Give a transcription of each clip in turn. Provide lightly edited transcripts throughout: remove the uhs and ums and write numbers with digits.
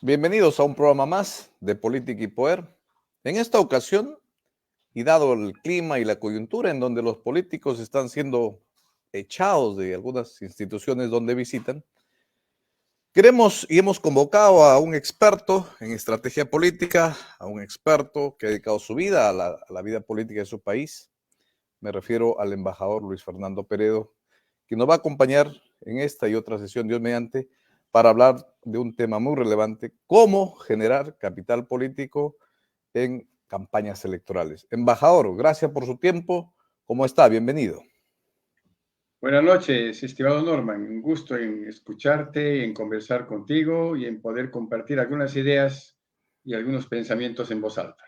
Bienvenidos a un programa más de Política y Poder. En esta ocasión, y dado el clima y la coyuntura en donde los políticos están siendo echados de algunas instituciones donde visitan, queremos y hemos convocado a un experto en estrategia política, a un experto que ha dedicado su vida a la vida política de su país. Me refiero al embajador Luis Fernando Peredo, que nos va a acompañar en esta y otra sesión, Dios mediante, para hablar de un tema muy relevante: cómo generar capital político en campañas electorales. Embajador, gracias por su tiempo. ¿Cómo está? Bienvenido. Buenas noches, estimado Norman. Un gusto en escucharte, en conversar contigo y en poder compartir algunas ideas y algunos pensamientos en voz alta.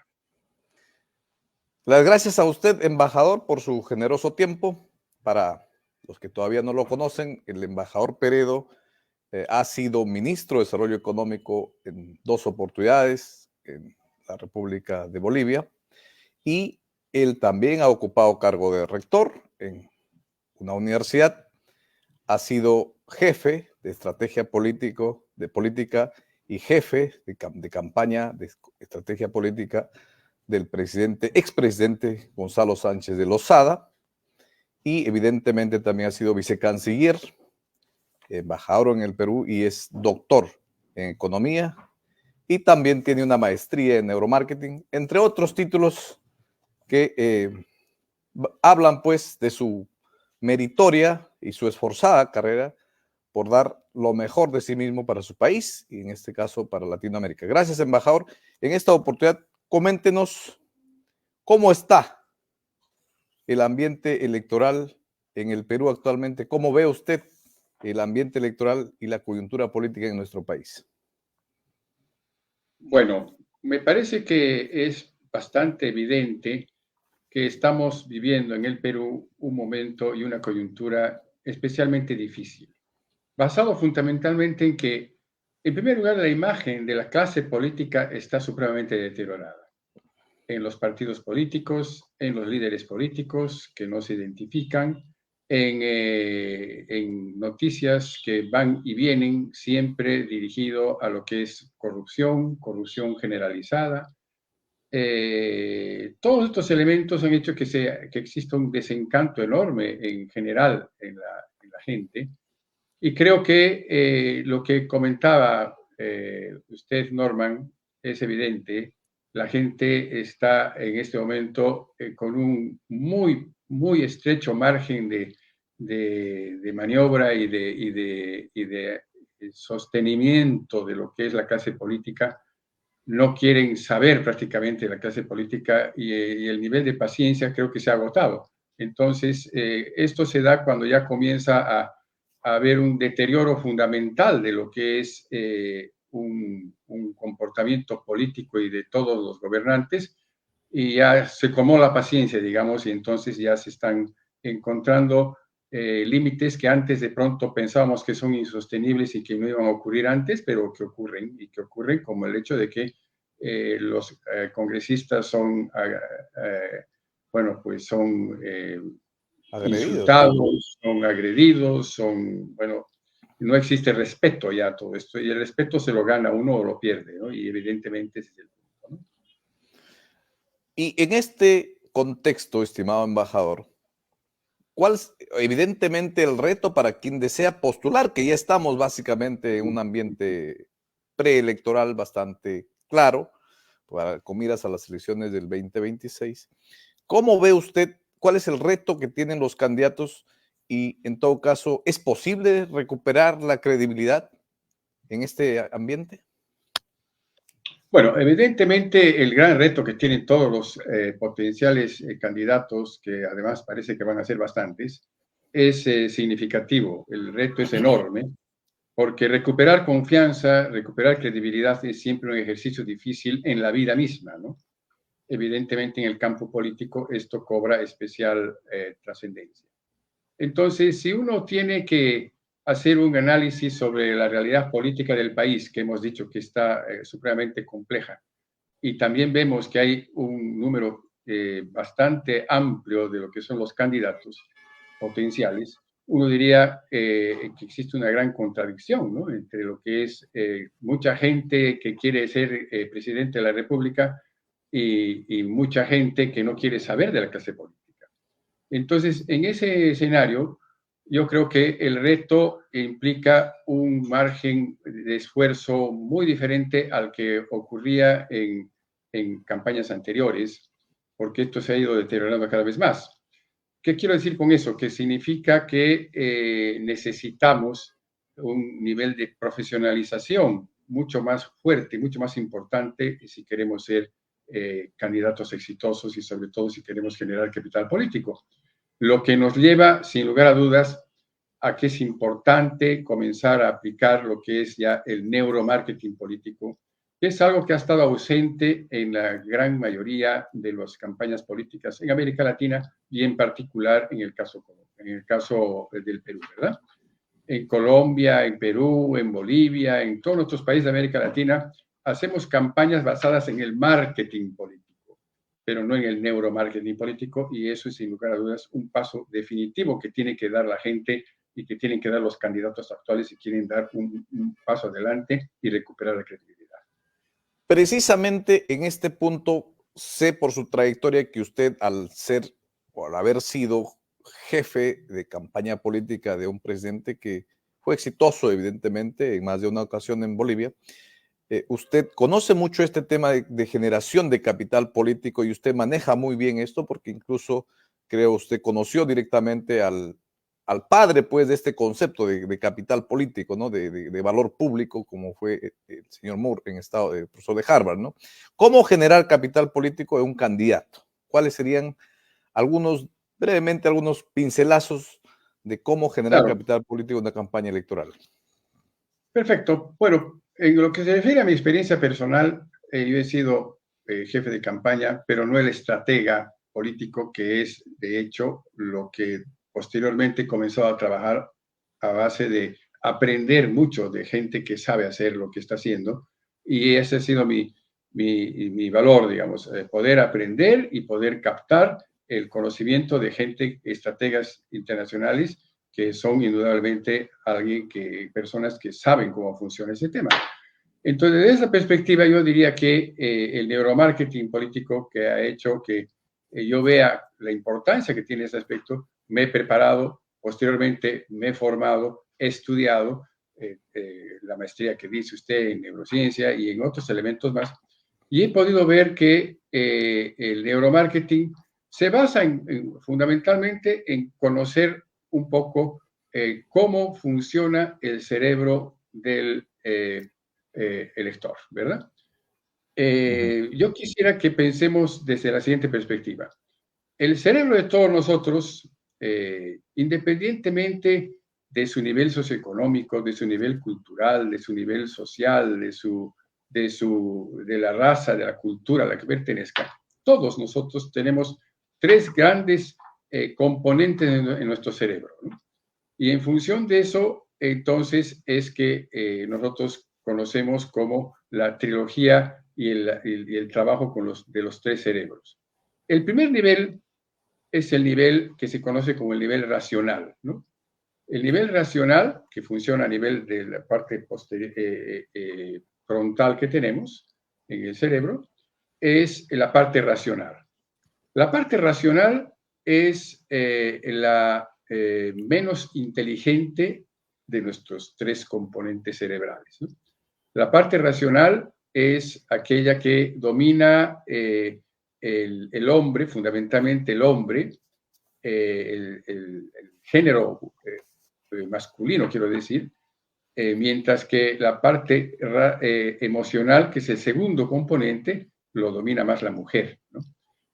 Las gracias a usted, embajador, por su generoso tiempo. Para los que todavía no lo conocen, el embajador Peredo ha sido ministro de Desarrollo Económico en dos oportunidades en la República de Bolivia, y él también ha ocupado cargo de rector en una universidad. Ha sido jefe de estrategia política y jefe de campaña de estrategia política del expresidente Gonzalo Sánchez de Lozada, y evidentemente también ha sido vicecanciller, embajador en el Perú, y es doctor en economía, y también tiene una maestría en neuromarketing, entre otros títulos que hablan pues de su meritoria y su esforzada carrera por dar lo mejor de sí mismo para su país y en este caso para Latinoamérica. Gracias, embajador. En esta oportunidad, coméntenos cómo está el ambiente electoral en el Perú actualmente. ¿Cómo ve usted el ambiente electoral y la coyuntura política en nuestro país? Bueno, me parece que es bastante evidente que estamos viviendo en el Perú un momento y una coyuntura especialmente difícil, basado fundamentalmente en que, en primer lugar, la imagen de la clase política está supremamente deteriorada en los partidos políticos, en los líderes políticos que no se identifican, en noticias que van y vienen, siempre dirigido a lo que es corrupción, corrupción generalizada. Todos estos elementos han hecho que exista un desencanto enorme en general en la gente. Y creo que lo que comentaba usted, Norman, es evidente. La gente está en este momento con un muy estrecho margen de maniobra y de sostenimiento de lo que es la clase política. No quieren saber prácticamente de la clase política y el nivel de paciencia creo que se ha agotado. Entonces, esto se da cuando ya comienza a haber un deterioro fundamental de lo que es un comportamiento político y de todos los gobernantes, y ya se comó la paciencia, digamos, y entonces ya se están encontrando límites que antes de pronto pensábamos que son insostenibles y que no iban a ocurrir antes, pero que ocurren, y que ocurren, como el hecho de que los congresistas son, bueno, pues son Agredidos. insultados, son agredidos, son, bueno, no existe respeto ya a todo esto, y el respeto se lo gana uno o lo pierde, ¿no? Y evidentemente ese es el punto, ¿no? Y en este contexto, estimado embajador, ¿cuál es evidentemente el reto para quien desea postular? Que ya estamos básicamente en un ambiente preelectoral bastante claro, con miras a las elecciones del 2026. ¿Cómo ve usted cuál es el reto que tienen los candidatos y, en todo caso, es posible recuperar la credibilidad en este ambiente? Bueno, evidentemente el gran reto que tienen todos los potenciales candidatos, que además parece que van a ser bastantes, es significativo. El reto es enorme, porque recuperar confianza, recuperar credibilidad es siempre un ejercicio difícil en la vida misma, ¿no? Evidentemente en el campo político esto cobra especial trascendencia. Entonces, si uno tiene que hacer un análisis sobre la realidad política del país, que hemos dicho que está supremamente compleja, y también vemos que hay un número bastante amplio de lo que son los candidatos potenciales, uno diría que existe una gran contradicción, ¿no?, entre lo que es mucha gente que quiere ser presidente de la República y mucha gente que no quiere saber de la clase política. Entonces, en ese escenario, yo creo que el reto implica un margen de esfuerzo muy diferente al que ocurría en campañas anteriores, porque esto se ha ido deteriorando cada vez más. ¿Qué quiero decir con eso? Que significa que necesitamos un nivel de profesionalización mucho más fuerte, mucho más importante si queremos ser candidatos exitosos y sobre todo si queremos generar capital político. Lo que nos lleva, sin lugar a dudas, a que es importante comenzar a aplicar lo que es ya el neuromarketing político, que es algo que ha estado ausente en la gran mayoría de las campañas políticas en América Latina y en particular en el caso del Perú, ¿verdad? En Colombia, en Perú, en Bolivia, en todos nuestros países de América Latina, hacemos campañas basadas en el marketing político, pero no en el neuromarketing político, y eso es sin lugar a dudas un paso definitivo que tiene que dar la gente y que tienen que dar los candidatos actuales si quieren dar un paso adelante y recuperar la credibilidad. Precisamente en este punto, sé por su trayectoria que usted, al ser o al haber sido jefe de campaña política de un presidente que fue exitoso, evidentemente, en más de una ocasión en Bolivia, usted conoce mucho este tema de generación de capital político y usted maneja muy bien esto porque incluso creo usted conoció directamente al padre, pues, de este concepto de capital político, ¿no? De valor público, como fue el señor Moore, profesor de Harvard, ¿no? ¿Cómo generar capital político de un candidato? ¿Cuáles serían brevemente, algunos pincelazos de cómo generar Claro, capital político en una campaña electoral? perfecto. Bueno, en lo que se refiere a mi experiencia personal, yo he sido jefe de campaña, pero no el estratega político, que es, de hecho, lo que posteriormente comenzó a trabajar a base de aprender mucho de gente que sabe hacer lo que está haciendo. Y ese ha sido mi valor, digamos, poder aprender y poder captar el conocimiento de gente, estrategas internacionales, que son indudablemente personas que saben cómo funciona ese tema. Entonces, desde esa perspectiva, yo diría que el neuromarketing político que ha hecho que yo vea la importancia que tiene ese aspecto, me he preparado, posteriormente me he formado, he estudiado la maestría que dice usted en neurociencia y en otros elementos más, y he podido ver que el neuromarketing se basa fundamentalmente en conocer un poco cómo funciona el cerebro del elector, ¿verdad? Ujú. Yo quisiera que pensemos desde la siguiente perspectiva. El cerebro de todos nosotros, independientemente de su nivel socioeconómico, de su nivel cultural, de su nivel social, de la raza, de la cultura a la que pertenezca, todos nosotros tenemos tres grandes componentes en nuestro cerebro, ¿no? Y en función de eso, entonces, es que nosotros conocemos como la trilogía y el trabajo de los tres cerebros. El primer nivel es el nivel que se conoce como el nivel racional, ¿no? El nivel racional, que funciona a nivel de la parte frontal que tenemos en el cerebro, es la parte racional. La parte racional es la menos inteligente de nuestros tres componentes cerebrales, ¿no? La parte racional es aquella que domina el hombre, fundamentalmente el hombre, el género masculino, quiero decir, mientras que la parte emocional, que es el segundo componente, lo domina más la mujer, ¿no?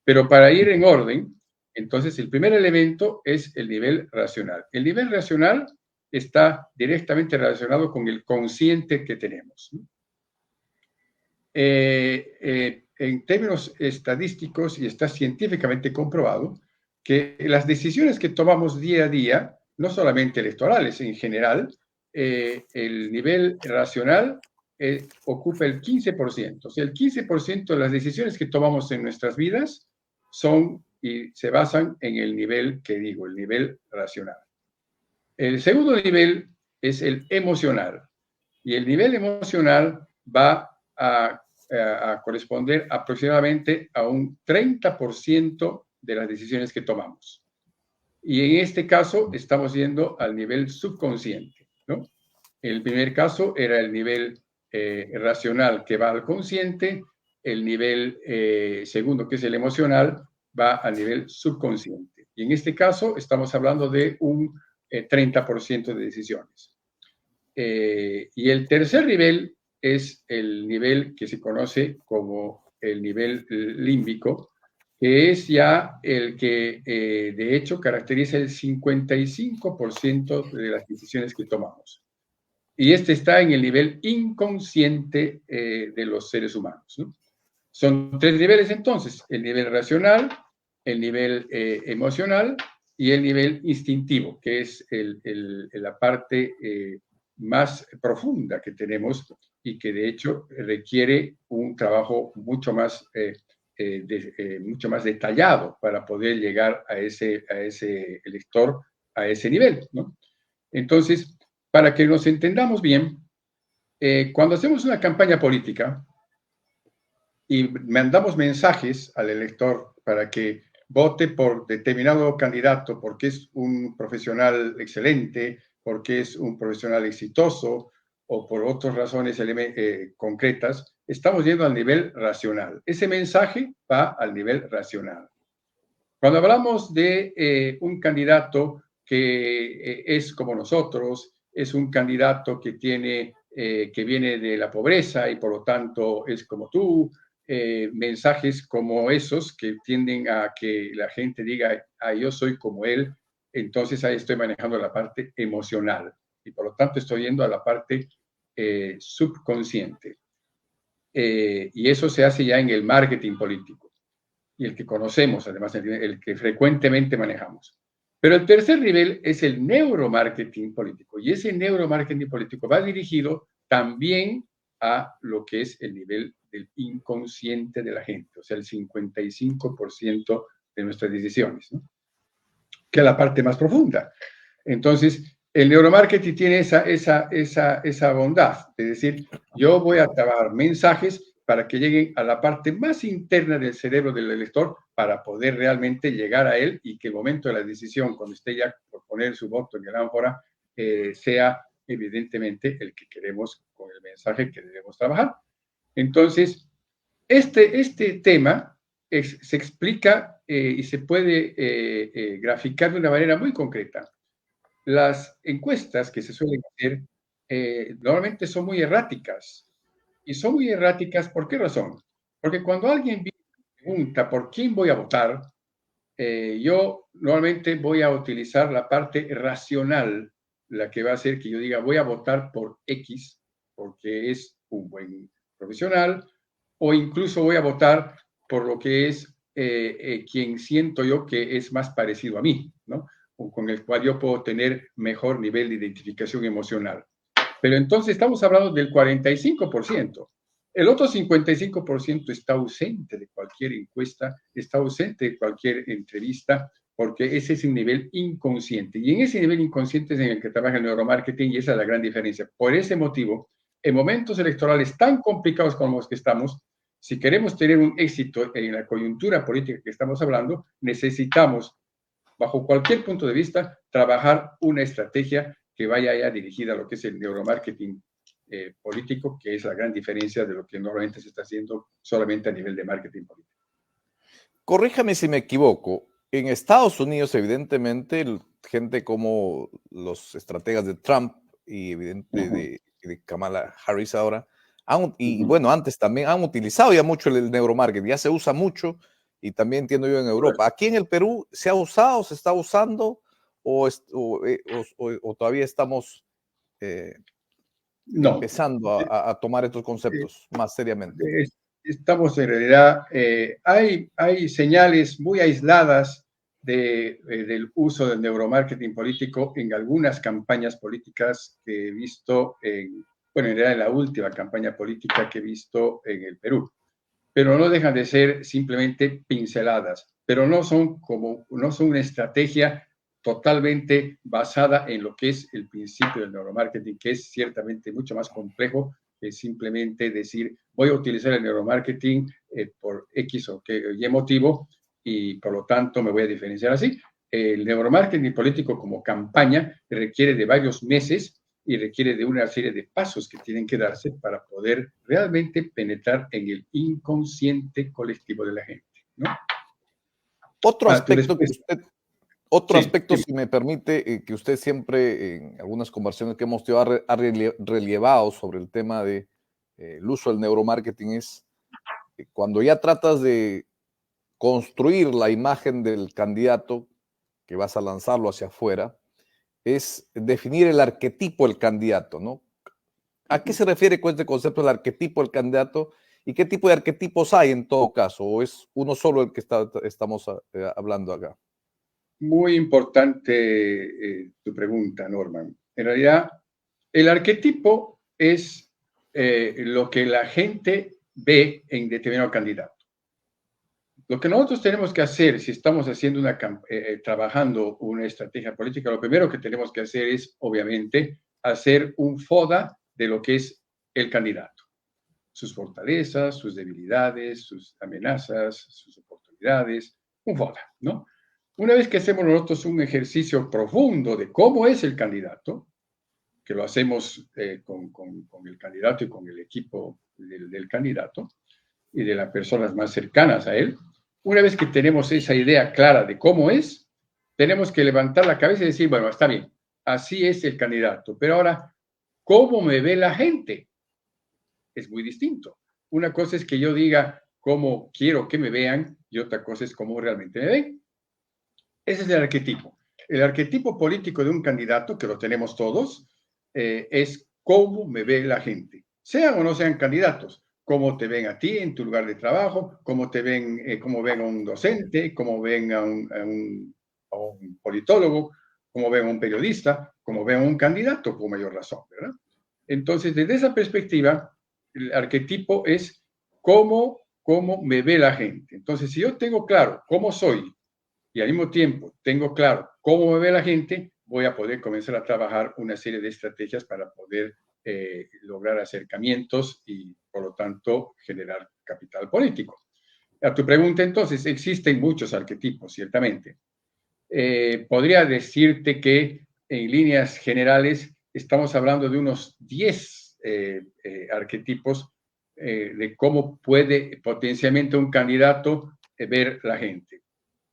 Pero para ir en orden, entonces el primer elemento es el nivel racional. El nivel racional está directamente relacionado con el consciente que tenemos, ¿no? En términos estadísticos, y está científicamente comprobado, que las decisiones que tomamos día a día, no solamente electorales, en general, el nivel racional ocupa el 15%. O sea, el 15% de las decisiones que tomamos en nuestras vidas son y se basan en el nivel que digo, el nivel racional. El segundo nivel es el emocional. Y el nivel emocional va a corresponder aproximadamente a un 30% de las decisiones que tomamos. Y en este caso estamos yendo al nivel subconsciente, ¿no? El primer caso era el nivel racional que va al consciente, el nivel segundo, que es el emocional, va al nivel subconsciente. Y en este caso estamos hablando de un 30% de decisiones. Y el tercer nivel es el nivel que se conoce como el nivel límbico, que es ya el que de hecho caracteriza el 55% de las decisiones que tomamos. Y este está en el nivel inconsciente de los seres humanos, ¿no? Son tres niveles entonces: el nivel racional, el nivel emocional y el nivel instintivo, que es la parte más profunda que tenemos y que de hecho requiere un trabajo mucho más detallado para poder llegar a ese elector, a ese nivel, ¿no? Entonces, para que nos entendamos bien, cuando hacemos una campaña política y mandamos mensajes al elector para que vote por determinado candidato porque es un profesional excelente, porque es un profesional exitoso o por otras razones concretas, estamos yendo al nivel racional. Ese mensaje va al nivel racional. Cuando hablamos de un candidato que es como nosotros, es un candidato que viene de la pobreza y por lo tanto es como tú, mensajes como esos que tienden a que la gente diga, yo soy como él, entonces ahí estoy manejando la parte emocional y por lo tanto estoy yendo a la parte subconsciente. Y eso se hace ya en el marketing político y el que conocemos, además, el que frecuentemente manejamos. Pero el tercer nivel es el neuromarketing político, y ese neuromarketing político va dirigido también a lo que es el nivel del inconsciente de la gente, o sea, el 55% de nuestras decisiones, ¿no? Que es la parte más profunda. Entonces, el neuromarketing tiene esa bondad, es decir, yo voy a trabajar mensajes para que lleguen a la parte más interna del cerebro del elector para poder realmente llegar a él y que el momento de la decisión, cuando esté ya por poner su voto en el ánfora, sea evidentemente el que queremos con el mensaje que debemos trabajar. Entonces, este tema se explica y se puede graficar de una manera muy concreta. Las encuestas que se suelen hacer normalmente son muy erráticas. Y son muy erráticas, ¿por qué razón? Porque cuando alguien pregunta por quién voy a votar, yo normalmente voy a utilizar la parte racional, la que va a hacer que yo diga voy a votar por X porque es un buen profesional, o incluso voy a votar por lo que es quien siento yo que es más parecido a mí, ¿no? O con el cual yo puedo tener mejor nivel de identificación emocional. Pero entonces estamos hablando del 45%. El otro 55% está ausente de cualquier encuesta, está ausente de cualquier entrevista, porque ese es un nivel inconsciente. Y en ese nivel inconsciente es en el que trabaja el neuromarketing y esa es la gran diferencia. Por ese motivo, en momentos electorales tan complicados como los que estamos, si queremos tener un éxito en la coyuntura política que estamos hablando, necesitamos, bajo cualquier punto de vista, trabajar una estrategia que vaya ya dirigida a lo que es el neuromarketing político, que es la gran diferencia de lo que normalmente se está haciendo solamente a nivel de marketing político. Corríjame si me equivoco. En Estados Unidos, evidentemente, gente como los estrategas de Trump y evidente de Kamala Harris ahora, bueno, antes también han utilizado ya mucho el neuromarketing, ya se usa mucho y también entiendo yo en Europa. Aquí en el Perú, ¿se ha usado, se está usando o todavía estamos No, empezando a tomar estos conceptos más seriamente? Estamos en realidad, hay señales muy aisladas del uso del neuromarketing político en algunas campañas políticas que he visto, bueno, en realidad en la última campaña política que he visto en el Perú, pero no dejan de ser simplemente pinceladas, pero no son una estrategia totalmente basada en lo que es el principio del neuromarketing, que es ciertamente mucho más complejo que simplemente decir, voy a utilizar el neuromarketing por X o Y motivo y por lo tanto me voy a diferenciar así. El neuromarketing político como campaña requiere de varios meses y requiere de una serie de pasos que tienen que darse para poder realmente penetrar en el inconsciente colectivo de la gente, ¿no? Otro aspecto que usted, otro Sí, aspecto, si me permite, que usted siempre en algunas conversaciones que hemos tenido ha relevado sobre el tema de el uso del neuromarketing es cuando ya tratas de construir la imagen del candidato que vas a lanzarlo hacia afuera, es definir el arquetipo del candidato, ¿no? ¿A qué se refiere con este concepto del arquetipo del candidato y qué tipo de arquetipos hay en todo caso? ¿O es uno solo el que estamos hablando acá? muy importante tu pregunta, Norman. En realidad, el arquetipo es lo que la gente ve en determinado candidato. Lo que nosotros tenemos que hacer, si estamos haciendo trabajando una estrategia política, lo primero que tenemos que hacer es, obviamente, hacer un FODA de lo que es el candidato. Sus fortalezas, sus debilidades, sus amenazas, sus oportunidades, un FODA, ¿no? Una vez que hacemos nosotros un ejercicio profundo de cómo es el candidato, que lo hacemos con el candidato y con el equipo del candidato y de las personas más cercanas a él, una vez que tenemos esa idea clara de cómo es, tenemos que levantar la cabeza y decir, bueno, está bien, así es el candidato, pero ahora, ¿cómo me ve la gente? Es muy distinto. Una cosa es que yo diga cómo quiero que me vean y otra cosa es cómo realmente me ven. Ese es el arquetipo. El arquetipo político de un candidato, que lo tenemos todos, es cómo me ve la gente, sean o no sean candidatos. Cómo te ven a ti en tu lugar de trabajo, cómo te ven, cómo ven a un docente, cómo ven a un politólogo, cómo ven a un periodista, cómo ven a un candidato, por mayor razón, ¿verdad? Entonces, desde esa perspectiva, el arquetipo es cómo me ve la gente. Entonces, si yo tengo claro cómo soy y al mismo tiempo tengo claro cómo me ve la gente, voy a poder comenzar a trabajar una serie de estrategias para poder lograr acercamientos y, por lo tanto, generar capital político. A tu pregunta, entonces, existen muchos arquetipos, ciertamente. Podría decirte que en líneas generales estamos hablando de unos 10 arquetipos de cómo puede potencialmente un candidato ver la gente.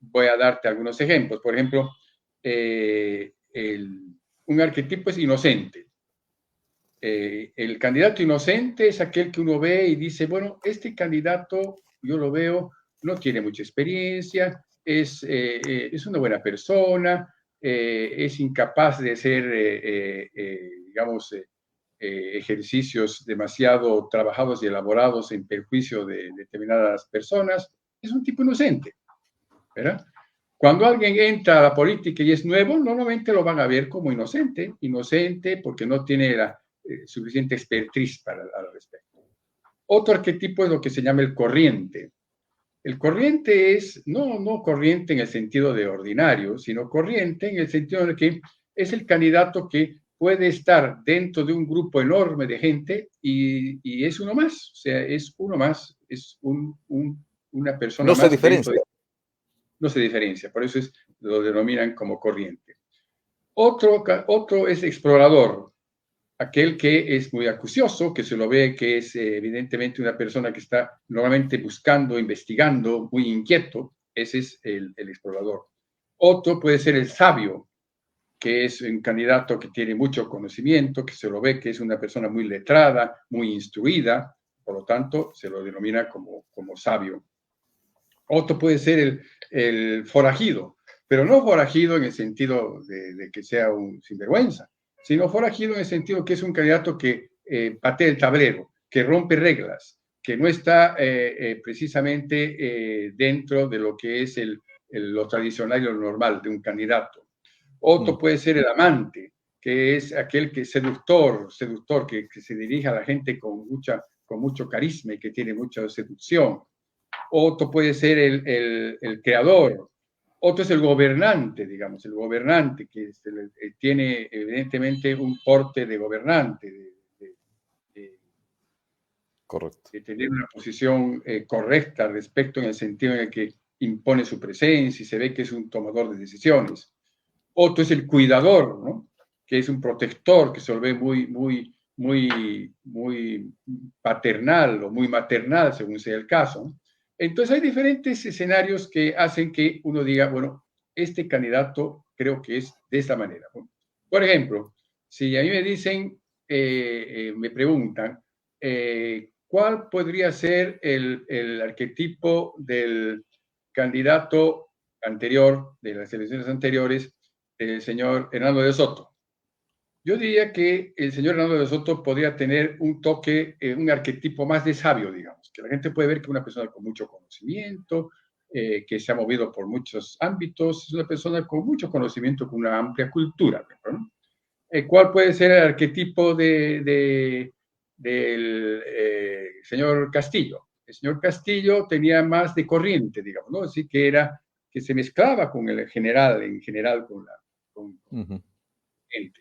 Voy a darte algunos ejemplos. Por ejemplo, un arquetipo es inocente. El candidato inocente es aquel que uno ve y dice, bueno, este candidato, yo lo veo, no tiene mucha experiencia, es una buena persona, es incapaz de hacer, digamos, ejercicios demasiado trabajados y elaborados en perjuicio de determinadas personas. Es un tipo inocente, ¿verdad? Cuando alguien entra a la política y es nuevo, normalmente lo van a ver como inocente, inocente porque no tiene la suficiente expertise al respecto. Otro arquetipo es lo que se llama el corriente. El corriente es no corriente en el sentido de ordinario, sino corriente en el sentido de que es el candidato que puede estar dentro de un grupo enorme de gente y es uno más, o sea, es uno más, es una persona No se más dentro diferencia. de... No se diferencia, por eso lo denominan como corriente. Otro es explorador, aquel que es muy acucioso, que se lo ve que es evidentemente una persona que está normalmente buscando, investigando, muy inquieto. Ese es el explorador. Otro puede ser el sabio, que es un candidato que tiene mucho conocimiento, que se lo ve que es una persona muy letrada, muy instruida, por lo tanto se lo denomina como sabio. Otro puede ser el forajido, pero no forajido en el sentido de que sea un sinvergüenza, sino forajido en el sentido que es un candidato que patea el tablero, que rompe reglas, que no está precisamente dentro de lo que es lo tradicional y lo normal de un candidato. Otro puede ser el amante, que es aquel que seductor, que se dirige a la gente con mucho carisma y que tiene mucha seducción. Otro puede ser el creador, Otro es el gobernante, digamos, el gobernante que tiene evidentemente un porte de gobernante, de, Correcto. de tener una posición correcta al respecto en el sentido en el que impone su presencia y se ve que es un tomador de decisiones. Otro es el cuidador, ¿no? Que es un protector, que se lo ve muy paternal o muy maternal, según sea el caso, ¿no? Entonces hay diferentes escenarios que hacen que uno diga, bueno, este candidato creo que es de esta manera. Por ejemplo, si a mí me dicen, me preguntan, ¿cuál podría ser el arquetipo del candidato anterior, de las elecciones anteriores, el señor Hernando de Soto? Yo diría que el señor Hernando de Soto podría tener un toque, un arquetipo más de sabio, digamos, que la gente puede ver que es una persona con mucho conocimiento, que se ha movido por muchos ámbitos, es una persona con mucho conocimiento, con una amplia cultura, ¿no? ¿Cuál puede ser el arquetipo del señor Castillo? El señor Castillo tenía más de corriente, digamos, ¿no? Así que era que se mezclaba con el general, en general, con gente.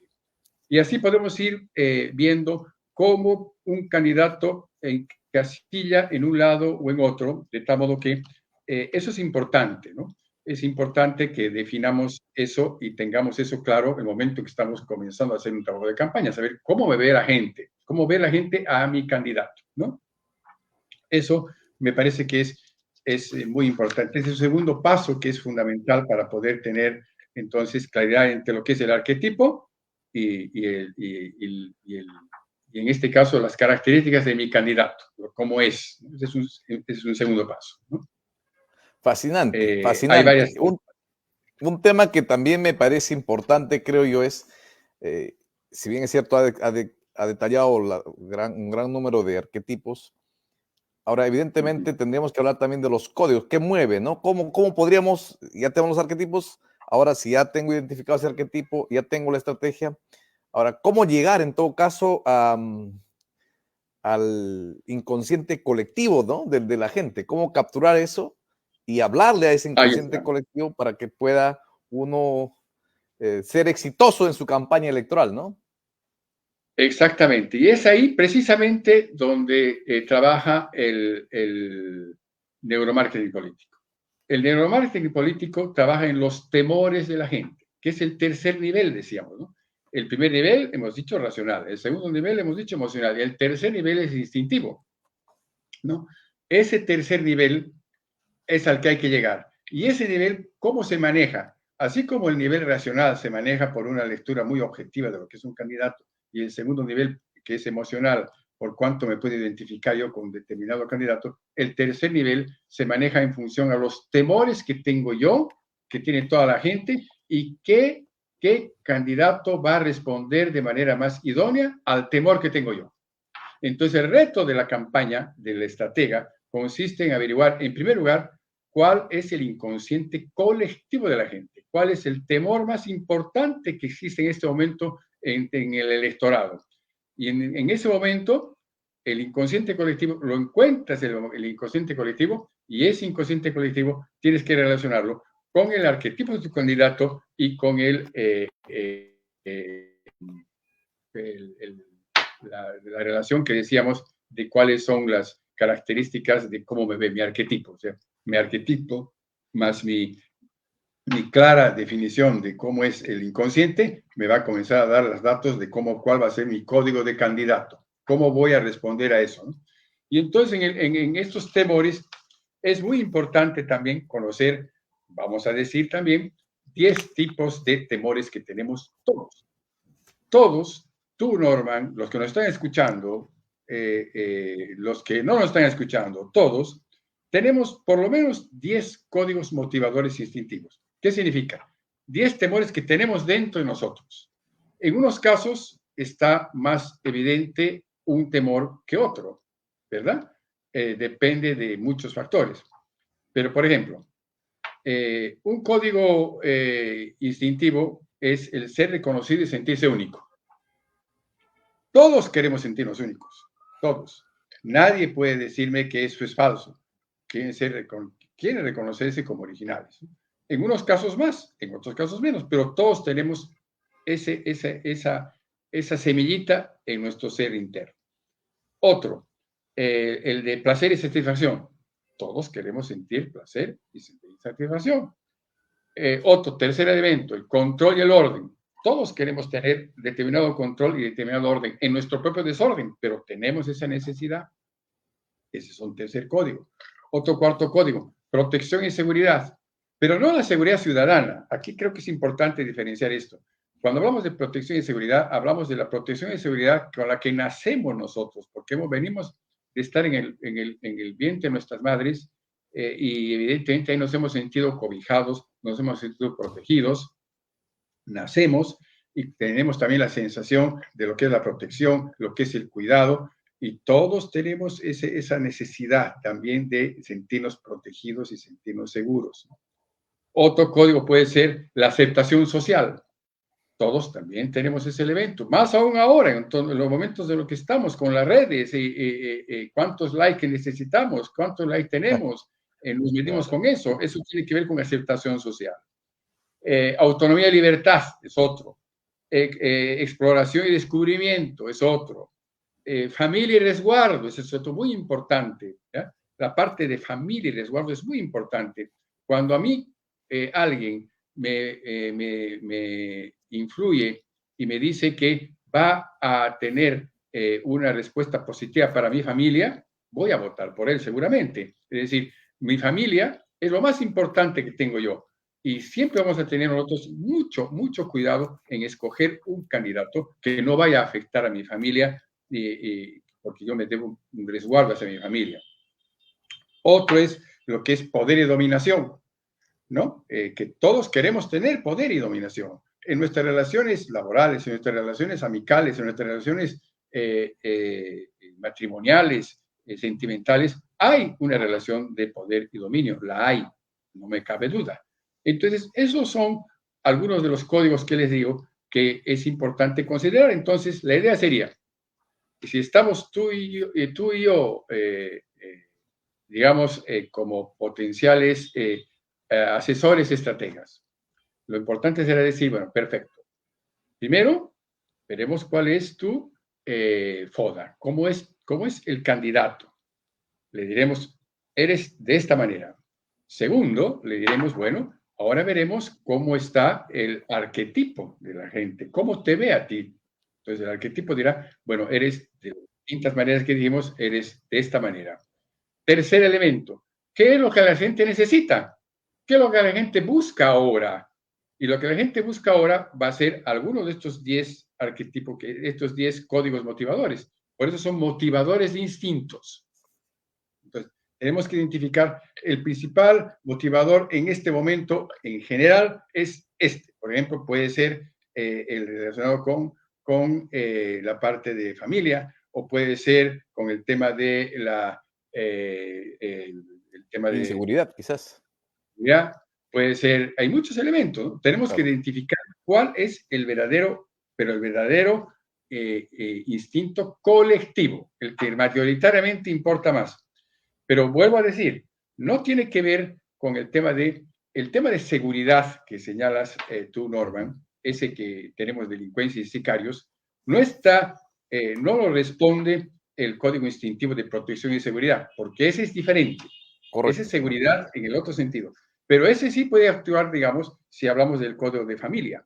Y así podemos ir viendo cómo un candidato encasilla en un lado o en otro, de tal modo que eso es importante, ¿no? Es importante que definamos eso y tengamos eso claro en el momento que estamos comenzando a hacer un trabajo de campaña, saber cómo me ve la gente, cómo ve la gente a mi candidato, ¿no? Eso me parece que es muy importante. Es el segundo paso que es fundamental para poder tener entonces claridad entre lo que es el arquetipo y en este caso las características de mi candidato, cómo es. Ese es un segundo paso, ¿no? Fascinante, Hay varias. fascinante. Un tema que también me parece importante, creo yo, es, si bien es cierto, ha detallado un gran número de arquetipos. Ahora, evidentemente, tendríamos que hablar también de los códigos. ¿Qué mueve, no? ¿Cómo podríamos, ya tenemos los arquetipos, ahora si ya tengo identificado ese arquetipo, ya tengo la estrategia, ahora, ¿cómo llegar en todo caso al inconsciente colectivo, ¿no? De la gente? ¿Cómo capturar eso y hablarle a ese Ahí inconsciente está. colectivo para que pueda uno ser exitoso en su campaña electoral, ¿no? Exactamente. Y es ahí precisamente donde trabaja el neuromarketing político. El neuromarketing político trabaja en los temores de la gente, que es el tercer nivel, decíamos, ¿no? El primer nivel, hemos dicho, racional. El segundo nivel, hemos dicho, emocional. Y el tercer nivel es instintivo, ¿no? Ese tercer nivel es al que hay que llegar. Y ese nivel, ¿cómo se maneja? Así como el nivel racional se maneja por una lectura muy objetiva de lo que es un candidato, y el segundo nivel, que es emocional, por cuánto me puedo identificar yo con determinado candidato, el tercer nivel se maneja en función a los temores que tengo yo, que tiene toda la gente, y qué candidato va a responder de manera más idónea al temor que tengo yo. Entonces, el reto de la campaña del estratega consiste en averiguar, en primer lugar, cuál es el inconsciente colectivo de la gente, cuál es el temor más importante que existe en este momento en el electorado. Y en ese momento, el inconsciente colectivo, lo encuentras el inconsciente colectivo, y ese inconsciente colectivo tienes que relacionarlo con el arquetipo de tu candidato y con la relación que decíamos de cuáles son las características de cómo me ve mi arquetipo. O sea, mi arquetipo más mi clara definición de cómo es el inconsciente me va a comenzar a dar los datos de cuál va a ser mi código de candidato, cómo voy a responder a eso, ¿no? Y entonces en estos temores es muy importante también conocer, vamos a decir también, 10 tipos de temores que tenemos todos. Todos, tú, Norman, los que nos están escuchando, los que no nos están escuchando, todos, tenemos por lo menos 10 códigos motivadores instintivos. ¿Qué significa? 10 temores que tenemos dentro de nosotros. En unos casos está más evidente un temor que otro, ¿verdad? Depende de muchos factores. Pero, por ejemplo, un código instintivo es el ser reconocido y sentirse único. Todos queremos sentirnos únicos, todos. Nadie puede decirme que eso es falso. Quieren reconocerse como originales. En unos casos más, en otros casos menos, pero todos tenemos esa semillita en nuestro ser interno. Otro, el de placer y satisfacción. Todos queremos sentir placer y sentir satisfacción. Otro, tercer elemento, el control y el orden. Todos queremos tener determinado control y determinado orden en nuestro propio desorden, pero tenemos esa necesidad. Ese es un tercer código. Otro cuarto código, protección y seguridad, pero no la seguridad ciudadana. Aquí creo que es importante diferenciar esto. Cuando hablamos de protección y seguridad, hablamos de la protección y seguridad con la que nacemos nosotros, porque venimos de estar en el vientre de nuestras madres y evidentemente ahí nos hemos sentido cobijados, nos hemos sentido protegidos, nacemos y tenemos también la sensación de lo que es la protección, lo que es el cuidado, y todos tenemos esa necesidad también de sentirnos protegidos y sentirnos seguros. Otro código puede ser la aceptación social. Todos también tenemos ese elemento, más aún ahora, en los momentos de lo que estamos con las redes, cuántos likes necesitamos, cuántos likes tenemos, nos medimos con eso. Eso tiene que ver con aceptación social. Autonomía y libertad es otro. Exploración y descubrimiento es otro. Familia y resguardo, ese es otro muy importante. ¿Ya? La parte de familia y resguardo es muy importante. Cuando a mí alguien me influye y me dice que va a tener una respuesta positiva para mi familia, voy a votar por él seguramente. Es decir, mi familia es lo más importante que tengo yo. Y siempre vamos a tener nosotros mucho cuidado en escoger un candidato que no vaya a afectar a mi familia, porque yo me debo un resguardo hacia mi familia. Otro es lo que es poder y dominación, ¿no? Que todos queremos tener poder y dominación. En nuestras relaciones laborales, en nuestras relaciones amicales, en nuestras relaciones matrimoniales, sentimentales, hay una relación de poder y dominio, la hay, no me cabe duda. Entonces, esos son algunos de los códigos que les digo que es importante considerar. Entonces, la idea sería, si estamos tú y yo digamos, como potenciales asesores estrategas, lo importante será decir, bueno, perfecto. Primero, veremos cuál es tu FODA, cómo es el candidato. Le diremos, eres de esta manera. Segundo, le diremos, bueno, ahora veremos cómo está el arquetipo de la gente, cómo te ve a ti. Entonces, el arquetipo dirá, bueno, eres de distintas maneras que dijimos, eres de esta manera. Tercer elemento, ¿qué es lo que la gente necesita? ¿Qué es lo que la gente busca ahora? Y lo que la gente busca ahora va a ser alguno de estos 10 arquetipos, estos 10 códigos motivadores. Por eso son motivadores de instintos. Entonces, tenemos que identificar el principal motivador en este momento, en general, es este. Por ejemplo, puede ser el relacionado con la parte de familia, o puede ser con el tema de el tema de inseguridad, quizás. Ya, puede ser, hay muchos elementos, ¿no? Tenemos Claro. que identificar cuál es el verdadero, pero el verdadero instinto colectivo, el que mayoritariamente importa más. Pero vuelvo a decir, no tiene que ver con el tema de seguridad que señalas tú, Norman, ese que tenemos delincuencia y sicarios, no lo responde el código instintivo de protección y seguridad, porque ese es diferente. Correcto. Esa es seguridad en el otro sentido. Pero ese sí puede actuar, digamos, si hablamos del código de familia.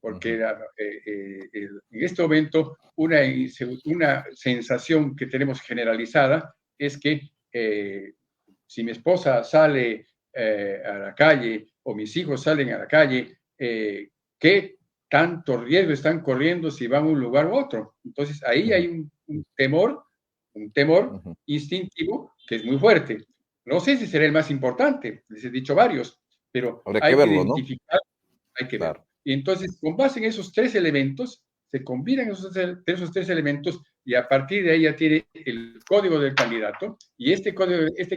Porque en este momento una sensación que tenemos generalizada es que si mi esposa sale a la calle o mis hijos salen a la calle, ¿qué tanto riesgo están corriendo si van a un lugar u otro? Entonces ahí hay un temor instintivo que es muy fuerte. No sé si será el más importante, les he dicho varios, pero Habría que hay que verlo, ¿no? identificar, hay que Claro. ver. Y entonces, con base en esos tres elementos, se combinan esos tres elementos y a partir de ahí ya tiene el código del candidato y este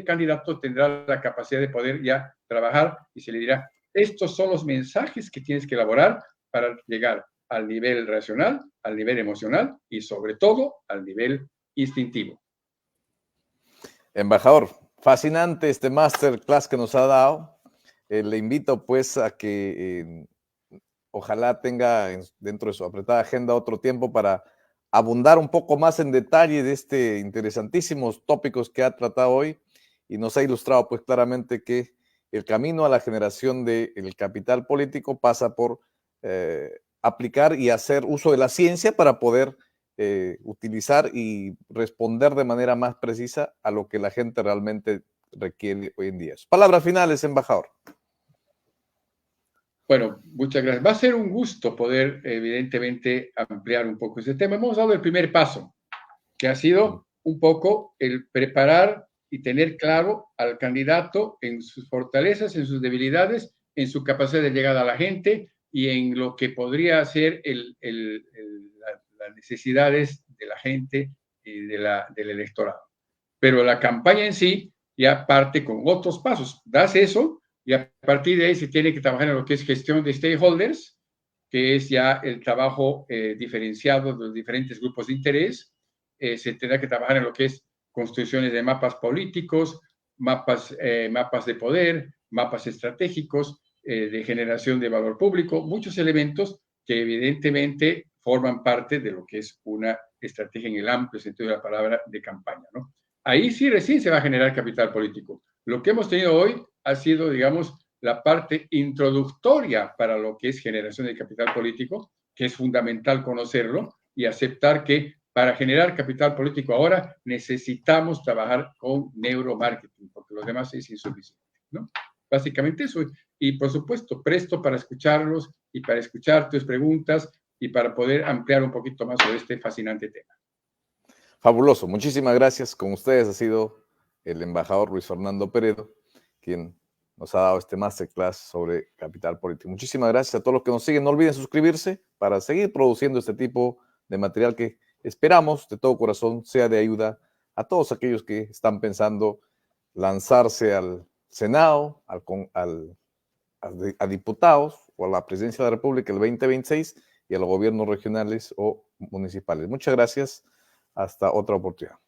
candidato tendrá la capacidad de poder ya trabajar y se le dirá, estos son los mensajes que tienes que elaborar para llegar al nivel racional, al nivel emocional y sobre todo al nivel instintivo. Embajador, fascinante este masterclass que nos ha dado. Le invito pues a que ojalá tenga dentro de su apretada agenda otro tiempo para abundar un poco más en detalle de este interesantísimos tópicos que ha tratado hoy y nos ha ilustrado pues claramente que el camino a la generación del capital político pasa por aplicar y hacer uso de la ciencia para poder utilizar y responder de manera más precisa a lo que la gente realmente requiere hoy en día. Palabras finales, embajador. Bueno, muchas gracias. Va a ser un gusto poder, evidentemente, ampliar un poco ese tema. Hemos dado el primer paso, que ha sido un poco el preparar y tener claro al candidato en sus fortalezas, en sus debilidades, en su capacidad de llegar a la gente y en lo que podría ser las necesidades de la gente y del electorado. Pero la campaña en sí ya parte con otros pasos. Das eso y a partir de ahí se tiene que trabajar en lo que es gestión de stakeholders, que es ya el trabajo diferenciado de los diferentes grupos de interés. Se tendrá que trabajar en lo que es construcciones de mapas políticos, mapas de poder, mapas estratégicos, de generación de valor público, muchos elementos que evidentemente forman parte de lo que es una estrategia en el amplio sentido de la palabra de campaña, ¿no? Ahí sí recién se va a generar capital político. Lo que hemos tenido hoy ha sido, digamos, la parte introductoria para lo que es generación de capital político, que es fundamental conocerlo y aceptar que para generar capital político ahora necesitamos trabajar con neuromarketing, porque los demás es insuficiente, ¿no? Básicamente eso. Y por supuesto, presto para escucharlos y para escuchar tus preguntas y para poder ampliar un poquito más sobre este fascinante tema. Fabuloso, muchísimas gracias. Con ustedes ha sido el embajador Luis Fernando Peredo, quien nos ha dado este masterclass sobre capital político. Muchísimas gracias a todos los que nos siguen. No olviden suscribirse para seguir produciendo este tipo de material que esperamos de todo corazón sea de ayuda a todos aquellos que están pensando lanzarse al Senado, a diputados o a la presidencia de la República el 2026 y a los gobiernos regionales o municipales. Muchas gracias. Hasta otra oportunidad.